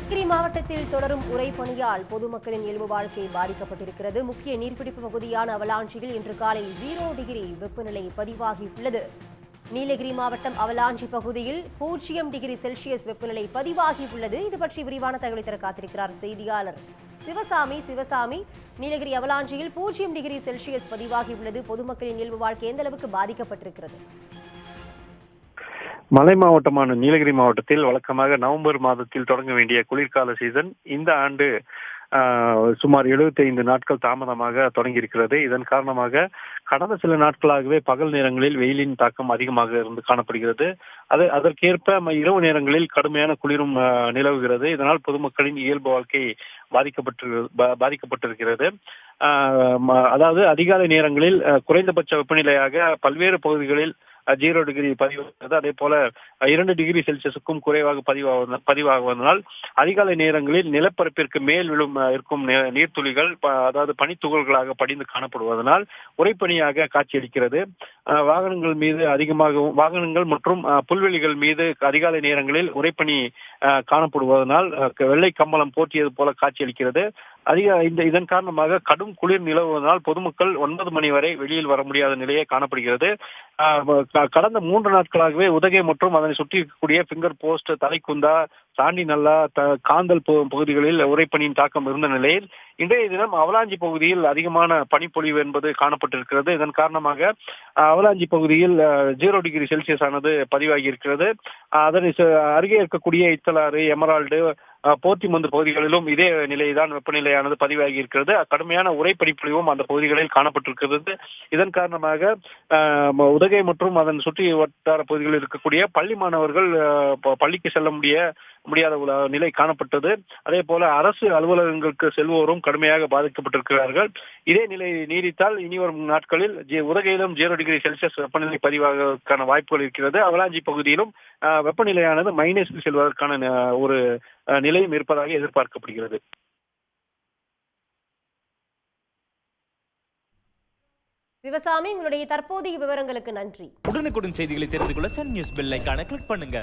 நீலகிரி மாவட்டத்தில் தொடரும் உறைபனியால் பொதுமக்களின் இயல்பு வாழ்க்கை பாதிக்கப்பட்டிருக்கிறது. முக்கிய நீர்பிடிப்பு பகுதியான அவலாஞ்சியில் இன்று காலை 0 டிகிரி வெப்பநிலை பதிவாகியுள்ளது. நீலகிரி மாவட்டம் அவலாஞ்சி பகுதியில் 0 டிகிரி செல்சியஸ் வெப்பநிலை பதிவாகியுள்ளது. இது பற்றி விரிவான தகவலை தர காத்திருக்கிறார் செய்தியாளர் சிவசாமி. நீலகிரி அவலாஞ்சியில் 0 டிகிரி செல்சியஸ் பதிவாகியுள்ளது. பொதுமக்களின் இயல்பு வாழ்க்கை எந்த அளவுக்கு பாதிக்கப்பட்டிருக்கிறது? மலை மாவட்டமான நீலகிரி மாவட்டத்தில் வழக்கமாக நவம்பர் மாதத்தில் தொடங்க வேண்டிய குளிர்கால சீசன் இந்த ஆண்டு சுமார் 75 நாட்கள் தாமதமாக தொடங்கியிருக்கிறது. இதன் காரணமாக கடந்த சில நாட்களாகவே பகல் நேரங்களில் வெயிலின் தாக்கம் அதிகமாக இருந்து காணப்படுகிறது. அதற்கேற்ப இரவு நேரங்களில் கடுமையான குளிரும் நிலவுகிறது. இதனால் பொதுமக்களின் இயல்பு வாழ்க்கை பாதிக்கப்பட்டிருக்கிறது. அதாவது அதிகாலை நேரங்களில் குறைந்தபட்ச வெப்பநிலையாக பல்வேறு பகுதிகளில் 0 டிகிரி பதிவாகிறது. அதே போல 2 டிகிரி செல்சியஸுக்கும் குறைவாக பதிவாகுவதனால் அதிகாலை நேரங்களில் நிலப்பரப்பிற்கு மேல் இருக்கும் நீர்த்துளிகள் அதாவது பனித்துகள்களாக படிந்து காணப்படுவதனால் உறைபனியாக காட்சியளிக்கிறது. வாகனங்கள் மற்றும் புல்வெளிகள் மீது அதிகாலை நேரங்களில் உறைபனி காணப்படுவதனால் வெள்ளை கம்பளம் போற்றியது போல காட்சியளிக்கிறது. இதன் காரணமாக கடும் குளிர் நிலவுவதனால் பொதுமக்கள் 9 மணி வரை வெளியில் வர முடியாத நிலையே காணப்படுகிறது. கடந்த 3 நாட்களாகவே உதகை மற்றும் அதனை சுற்றி இருக்கக்கூடிய பிங்கர் போஸ்ட், தலைக்குந்தா, சாண்டி நல்லா, காந்தல் பகுதிகளில் உறைபனியின் தாக்கம் இருந்த நிலையில் இன்றைய தினம் அவலாஞ்சி பகுதியில் அதிகமான பனிப்பொழிவு என்பது காணப்பட்டிருக்கிறது. இதன் காரணமாக அவலாஞ்சி பகுதியில் 0 டிகிரி செல்சியஸ் ஆனது பதிவாகி இருக்கிறது. அதனை அருகே இருக்கக்கூடிய இத்தலாறு, எமரால்டு, போத்திமந்து பகுதிகளிலும் இதே நிலைதான் வெப்பநிலையானது பதிவாகி இருக்கிறது. கடுமையான உறைபனிப்பொழிவும் அந்த பகுதிகளில் காணப்பட்டிருக்கிறது. இதன் காரணமாக உதகை மற்றும் அதன் சுற்றி வட்டார பகுதிகளில் இருக்கக்கூடிய பள்ளி மாணவர்கள் பள்ளிக்கு செல்ல முடியாத நிலை காணப்பட்டது. அதே போல அரசு அலுவலகங்களுக்கு செல்வோரும் கடுமையாக பாதிக்கப்பட்டிருக்கிறார்கள். இதே நிலை நீடித்தால் இனி வரும் நாட்களில் உதகையிலும் 0 டிகிரி செல்சியஸ் வெப்பநிலை பதிவாக வாய்ப்புகள் இருக்கிறது. அவலாஞ்சி பகுதியிலும் வெப்பநிலையானது மைனஸில் செல்வதற்கான ஒரு நிலையும் இருப்பதாக எதிர்பார்க்கப்படுகிறது. சிவசாமி, உங்களுடைய தற்போதைய விவரங்களுக்கு நன்றி. உடனுக்குடன் செய்திகளை தெரிந்து கொள்ள சன் நியூஸ் பெல் ஐகானை கிளிக் பண்ணுங்க.